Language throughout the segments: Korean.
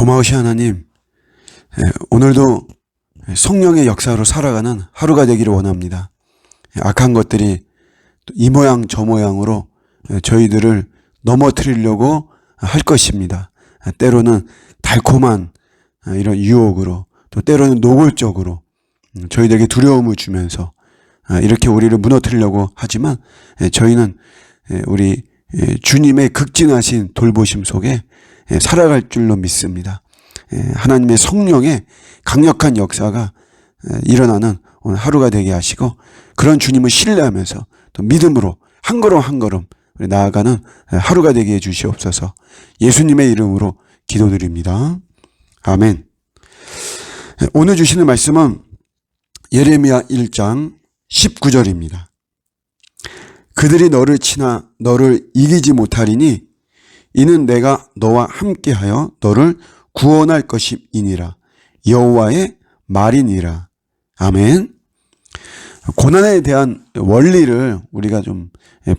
고마우신 하나님, 오늘도 성령의 역사로 살아가는 하루가 되기를 원합니다. 악한 것들이 이 모양 저 모양으로 저희들을 넘어뜨리려고 할 것입니다. 때로는 달콤한 이런 유혹으로, 또 때로는 노골적으로 저희들에게 두려움을 주면서 이렇게 우리를 무너뜨리려고 하지만, 저희는 우리 주님의 극진하신 돌보심 속에 살아갈 줄로 믿습니다. 하나님의 성령의 강력한 역사가 일어나는 오늘 하루가 되게 하시고, 그런 주님을 신뢰하면서 또 믿음으로 한 걸음 한 걸음 나아가는 하루가 되게 해주시옵소서. 예수님의 이름으로 기도드립니다. 아멘. 오늘 주시는 말씀은 예레미야 1장 19절입니다. 그들이 너를 치나 너를 이기지 못하리니 이는 내가 너와 함께하여 너를 구원할 것이니라. 여호와의 말이니라. 아멘. 고난에 대한 원리를 우리가 좀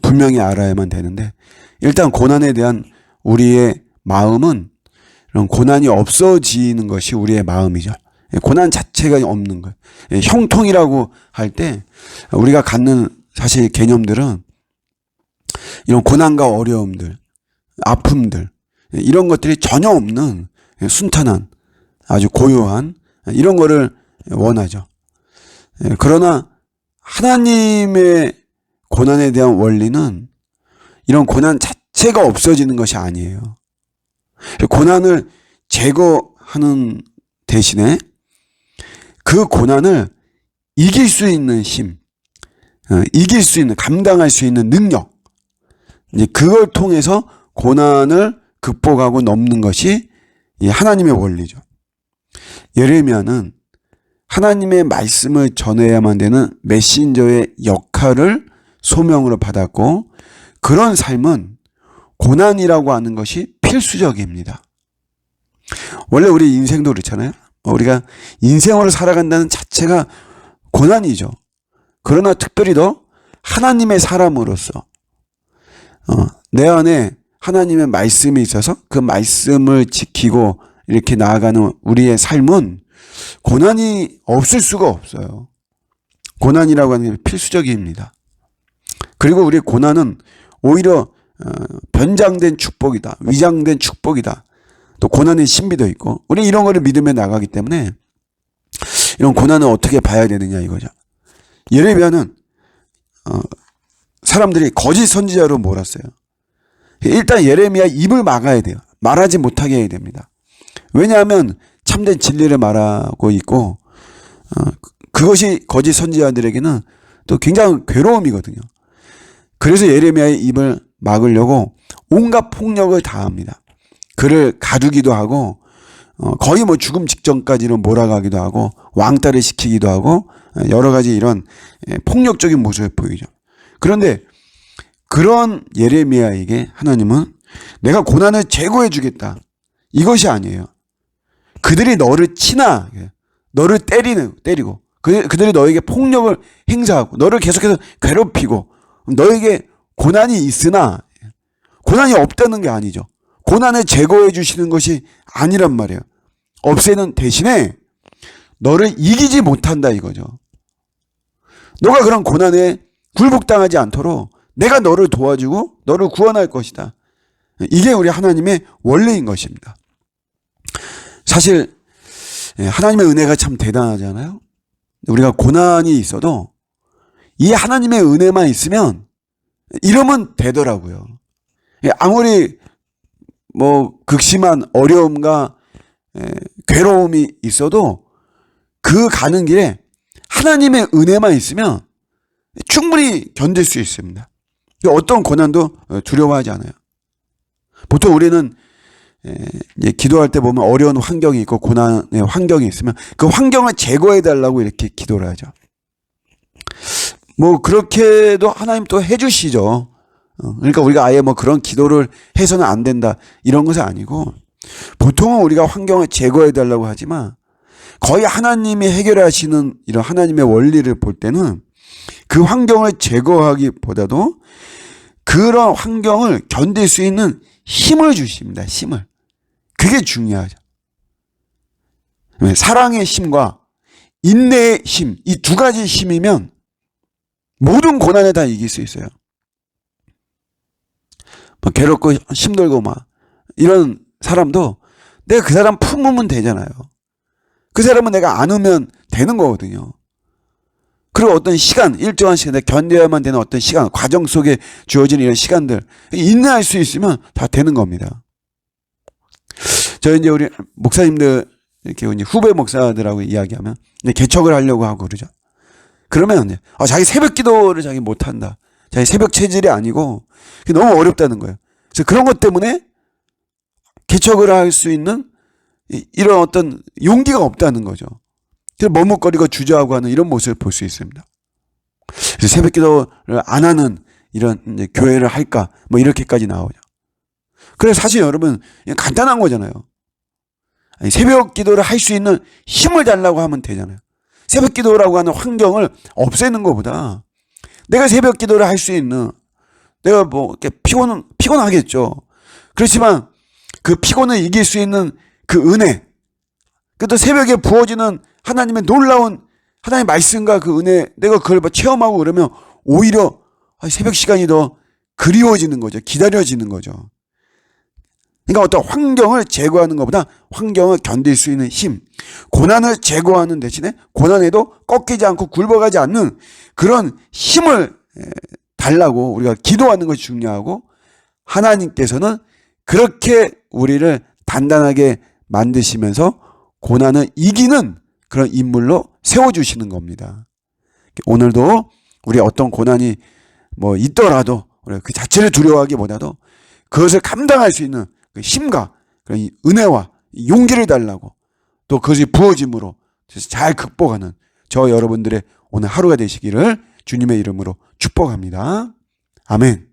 분명히 알아야만 되는데, 일단 고난에 대한 우리의 마음은 이런 고난이 없어지는 것이 우리의 마음이죠. 고난 자체가 없는 거예요. 형통이라고 할 때 우리가 갖는 사실 개념들은 이런 고난과 어려움들, 아픔들, 이런 것들이 전혀 없는 순탄한 아주 고요한 이런 거를 원하죠. 그러나 하나님의 고난에 대한 원리는 이런 고난 자체가 없어지는 것이 아니에요. 고난을 제거하는 대신에 그 고난을 이길 수 있는 힘, 이길 수 있는, 감당할 수 있는 능력, 이제 그걸 통해서 고난을 극복하고 넘는 것이 이 하나님의 원리죠. 예레미야는 하나님의 말씀을 전해야만 되는 메신저의 역할을 소명으로 받았고, 그런 삶은 고난이라고 하는 것이 필수적입니다. 원래 우리 인생도 그렇잖아요. 우리가 인생으로 살아간다는 자체가 고난이죠. 그러나 특별히 더 하나님의 사람으로서 내 안에 하나님의 말씀이 있어서 그 말씀을 지키고 이렇게 나아가는 우리의 삶은 고난이 없을 수가 없어요. 고난이라고 하는 게 필수적입니다. 그리고 우리 고난은 오히려 변장된 축복이다, 위장된 축복이다, 또 고난의 신비도 있고, 우리 이런 거를 믿으며 나가기 때문에 이런 고난을 어떻게 봐야 되느냐 이거죠. 예레미야는 사람들이 거짓 선지자로 몰았어요. 일단 예레미야 입을 막아야 돼요. 말하지 못하게 해야 됩니다. 왜냐하면 참된 진리를 말하고 있고, 그것이 거짓 선지자들에게는 또 굉장히 괴로움이거든요. 그래서 예레미야의 입을 막으려고 온갖 폭력을 다합니다. 그를 가두기도 하고, 거의 뭐 죽음 직전까지는 몰아가기도 하고, 왕따를 시키기도 하고, 여러 가지 이런 폭력적인 모습을 보이죠. 그런데 그런 예레미야에게 하나님은 내가 고난을 제거해 주겠다, 이것이 아니에요. 그들이 너를 치나 너를 때리고 그들이 너에게 폭력을 행사하고 너를 계속해서 괴롭히고 너에게 고난이 있으나 고난이 없다는 게 아니죠. 고난을 제거해 주시는 것이 아니란 말이에요. 없애는 대신에 너를 이기지 못한다 이거죠. 너가 그런 고난에 굴복당하지 않도록 내가 너를 도와주고 너를 구원할 것이다. 이게 우리 하나님의 원리인 것입니다. 사실 하나님의 은혜가 참 대단하잖아요. 우리가 고난이 있어도 이 하나님의 은혜만 있으면 이러면 되더라고요. 아무리 뭐 극심한 어려움과 괴로움이 있어도 그 가는 길에 하나님의 은혜만 있으면 충분히 견딜 수 있습니다. 어떤 고난도 두려워하지 않아요. 보통 우리는 기도할 때 보면 어려운 환경이 있고 고난의 환경이 있으면 그 환경을 제거해 달라고 이렇게 기도를 하죠. 뭐 그렇게도 하나님 또 해주시죠. 그러니까 우리가 아예 뭐 그런 기도를 해서는 안 된다 이런 것은 아니고, 보통은 우리가 환경을 제거해 달라고 하지만 거의 하나님이 해결하시는 이런 하나님의 원리를 볼 때는 그 환경을 제거하기보다도 그런 환경을 견딜 수 있는 힘을 주십니다. 힘을. 그게 중요하죠. 사랑의 힘과 인내의 힘, 이 두 가지 힘이면 모든 고난에 다 이길 수 있어요. 괴롭고 힘들고 막 이런 사람도 내가 그 사람 품으면 되잖아요. 그 사람은 내가 안으면 되는 거거든요. 그리고 어떤 시간, 일정한 시간, 내가 견뎌야만 되는 어떤 시간, 과정 속에 주어지는 이런 시간들, 인내할 수 있으면 다 되는 겁니다. 저 이제 우리 목사님들, 이렇게 이제 후배 목사들하고 이야기하면 개척을 하려고 하고 그러죠. 그러면 자기 새벽 기도를 자기 못한다. 자기 새벽 체질이 아니고 너무 어렵다는 거예요. 그래서 그런 것 때문에 개척을 할 수 있는 이런 어떤 용기가 없다는 거죠. 그래서 머뭇거리고 주저하고 하는 이런 모습을 볼 수 있습니다. 그래서 새벽 기도를 안 하는 이런 이제 교회를 할까? 뭐 이렇게까지 나오죠. 그래서 사실 여러분 간단한 거잖아요. 아니, 새벽 기도를 할 수 있는 힘을 달라고 하면 되잖아요. 새벽 기도라고 하는 환경을 없애는 것보다 내가 새벽 기도를 할 수 있는, 내가 뭐 이렇게 피곤하겠죠. 그렇지만 그 피곤을 이길 수 있는 그 은혜, 또 새벽에 부어지는 하나님의 놀라운 하나님의 말씀과 그 은혜, 내가 그걸 체험하고 그러면 오히려 새벽 시간이 더 그리워지는 거죠. 기다려지는 거죠. 그러니까 어떤 환경을 제거하는 것보다 환경을 견딜 수 있는 힘, 고난을 제거하는 대신에 고난에도 꺾이지 않고 굴복하지 않는 그런 힘을 달라고 우리가 기도하는 것이 중요하고, 하나님께서는 그렇게 우리를 단단하게 만드시면서 고난을 이기는 그런 인물로 세워주시는 겁니다. 오늘도 우리 어떤 고난이 뭐 있더라도 우리가 그 자체를 두려워하기보다도 그것을 감당할 수 있는 그 힘과 그런 은혜와 용기를 달라고, 또 그것이 부어짐으로 잘 극복하는 저 여러분들의 오늘 하루가 되시기를 주님의 이름으로 축복합니다. 아멘.